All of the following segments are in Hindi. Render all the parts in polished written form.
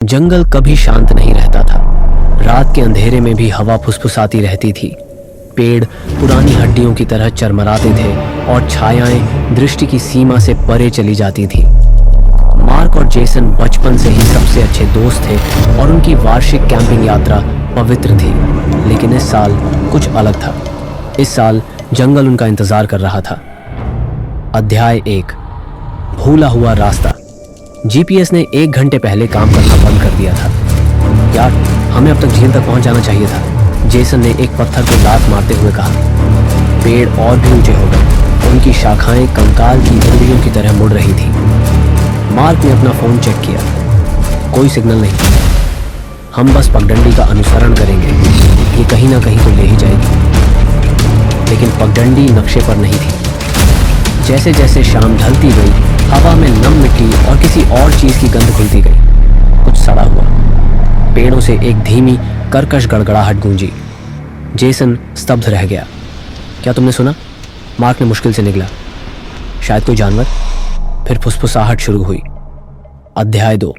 जंगल कभी शांत नहीं रहता था। रात के अंधेरे में भी हवा फुसफुसाती रहती थी। पेड़ पुरानी हड्डियों की तरह चरमराते थे और छायाएं दृष्टि की सीमा से परे चली जाती थी। मार्क और जेसन बचपन से ही सबसे अच्छे दोस्त थे और उनकी वार्षिक कैंपिंग यात्रा पवित्र थी। लेकिन इस साल कुछ अलग था। इस साल जंगल उनका इंतजार कर रहा था। अध्याय 1, भूला हुआ रास्ता। जीपीएस ने 1 घंटे पहले काम करना बंद कर दिया था। यार, हमें अब तक झील तक पहुंच जाना चाहिए था, जेसन ने एक पत्थर को लात मारते हुए कहा। पेड़ और भी ऊंचे हो गए। उनकी शाखाएं कंकाल की उंगलियों की तरह मुड़ रही थी। मार्क ने अपना फोन चेक किया। कोई सिग्नल नहीं। हम बस पगडंडी का अनुसरण करेंगे, ये कहीं ना कहीं तो ले ही जाएगी। लेकिन पगडंडी नक्शे पर नहीं थी। जैसे जैसे शाम ढलती गई, हवा में नम मिट्टी और किसी और चीज की गंध घुलती गई। कुछ सड़ा हुआ। पेड़ों से एक धीमी कर्कश गड़गड़ाहट गूंजी। जेसन स्तब्ध रह गया। क्या तुमने सुना? मार्क ने मुश्किल से निगला। शायद कोई जानवर। फिर फुसफुसाहट शुरू हुई। अध्याय 2,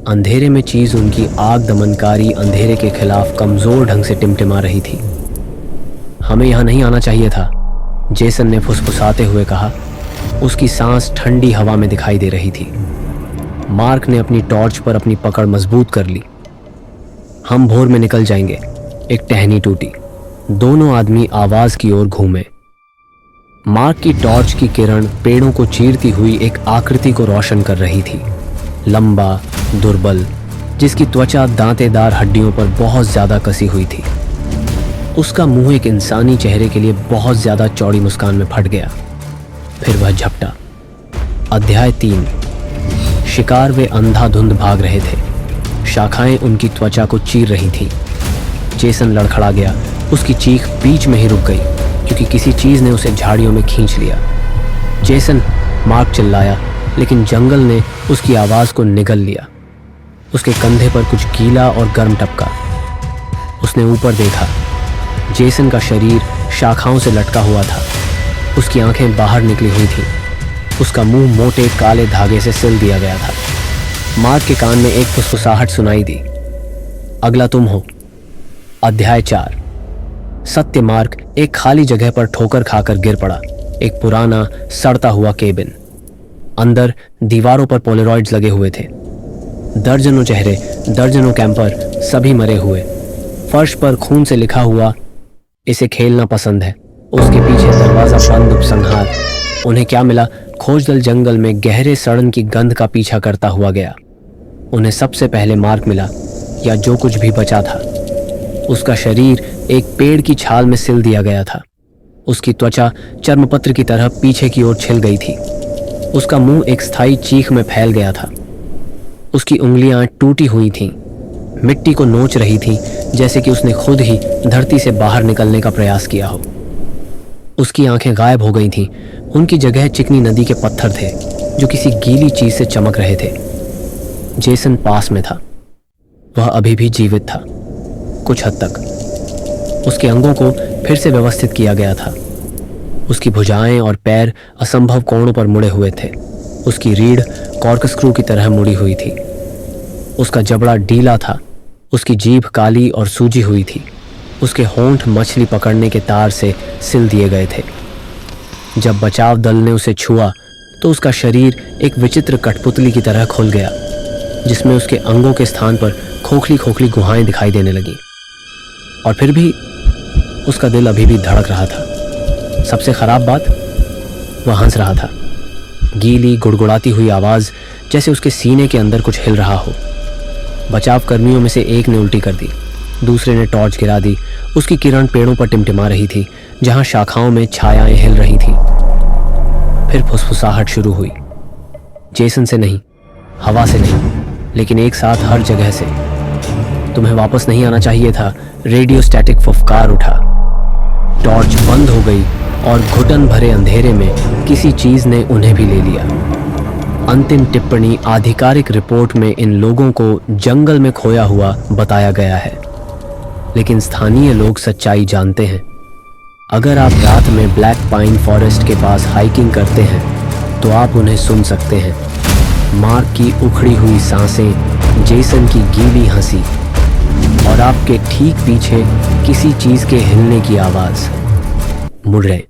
अंधेरे में चीज उनकी आग दमनकारी अंधेरे के खिलाफ कमजोर ढंग से टिमटिमा रही थी। हमें यहां नहीं आना चाहिए था, जेसन ने फुसफुसाते हुए कहा। उसकी सांस ठंडी हवा में दिखाई दे रही थी। मार्क ने अपनी टॉर्च पर अपनी पकड़ मजबूत कर ली। हम भोर में निकल जाएंगे। एक टहनी टूटी। दोनों आदमी आवाज की ओर घूमे। मार्क की टॉर्च की किरण पेड़ों को चीरती हुई एक आकृति को रोशन कर रही थी। लंबा, दुर्बल, जिसकी त्वचा दांतेदार हड्डियों पर बहुत ज्यादा कसी हुई थी। उसका मुंह एक इंसानी चेहरे के लिए बहुत ज्यादा चौड़ी मुस्कान में फट गया। फिर वह झपटा। अध्याय 3, शिकार वे अंधाधुंध भाग रहे थे। शाखाएं उनकी त्वचा को चीर रही थीं। जेसन लड़खड़ा गया। उसकी चीख बीच में ही रुक गई क्योंकि किसी चीज ने उसे झाड़ियों में खींच लिया। जेसन, मार्क चिल्लाया, लेकिन जंगल ने उसकी आवाज को निगल लिया। उसके कंधे पर कुछ गीला और गर्म टपका। उसने ऊपर देखा। जेसन का शरीर शाखाओं से लटका हुआ था। उसकी आंखें बाहर निकली हुई थीं। उसका मुंह मोटे काले धागे से सिल दिया गया था। मार्क के कान में एक फुसफुसाहट सुनाई दी। अगला तुम हो। अध्याय 4, सत्य। मार्क एक खाली जगह पर ठोकर खाकर गिर पड़ा। एक पुराना सड़ता हुआ केबिन। अंदर दीवारों पर पोलरॉइड्स लगे हुए थे। दर्जनों चेहरे, दर्जनों कैंपर, सभी मरे हुए। फर्श पर खून से लिखा हुआ, इसे खेलना पसंद है। उसके पीछे दरवाजा बंद, उपसंहार। उन्हें क्या मिला? खोजदल जंगल में गहरे सड़न की गंध का पीछा करता हुआ गया। उन्हें सबसे पहले मार्क मिला, या जो कुछ भी बचा था। उसका शरीर एक पेड़ की छाल में सिल दिया गया था। उसकी त्वचा चर्मपत्र की तरह पीछे की ओर छिल गई थी। उसका मुंह एक स्थायी चीख में फैल गया था। उसकी उंगलियां टूटी हुई थीं, मिट्टी को नोच रही थीं, जैसे कि उसने खुद ही धरती से बाहर निकलने का प्रयास किया हो। उसकी आंखें गायब हो गई थीं। उनकी जगह चिकनी नदी के पत्थर थे जो किसी गीली चीज से चमक रहे थे। जेसन पास में था। वह अभी भी जीवित था, कुछ हद तक। उसके अंगों को फिर से व्यवस्थित किया गया था। उसकी भुजाएं और पैर असंभव कोणों पर मुड़े हुए थे। उसकी रीढ़ कॉर्कस्क्रू की तरह मुड़ी हुई थी। उसका जबड़ा ढीला था। उसकी जीभ काली और सूजी हुई थी। उसके होंठ मछली पकड़ने के तार से सिल दिए गए थे। जब बचाव दल ने उसे छुआ तो उसका शरीर एक विचित्र कठपुतली की तरह खुल गया, जिसमें उसके अंगों के स्थान पर खोखली खोखली गुहाएं दिखाई देने लगीं। और फिर भी उसका दिल अभी भी धड़क रहा था। सबसे खराब बात, वह हंस रहा था। गीली गुड़गुड़ाती हुई आवाज, जैसे उसके सीने के अंदर कुछ हिल रहा हो। बचाव कर्मियों में से एक ने उल्टी कर दी। दूसरे ने टॉर्च गिरा दी। उसकी किरण पेड़ों पर टिमटिमा रही थी, जहां शाखाओं में छायाएं हिल रही थीं। फिर फुसफुसाहट शुरू हुई। जेसन से नहीं, हवा से नहीं, लेकिन एक साथ हर जगह से। तुम्हें वापस नहीं आना चाहिए था। रेडियो स्टैटिक फुफकार उठा। टॉर्च बंद हो गई और घुटन भरे अंधेरे में किसी चीज ने उन्हें भी ले लिया। अंतिम टिप्पणी आधिकारिक रिपोर्ट में इन लोगों को जंगल में खोया हुआ बताया गया है, लेकिन स्थानीय लोग सच्चाई जानते हैं। अगर आप रात में ब्लैक पाइन फॉरेस्ट के पास हाइकिंग करते हैं तो आप उन्हें सुन सकते हैं। मार्क की उखड़ी हुई सांसें जेसन की गीली हंसी और आपके ठीक पीछे किसी चीज के हिलने की आवाज। मुड़ रहे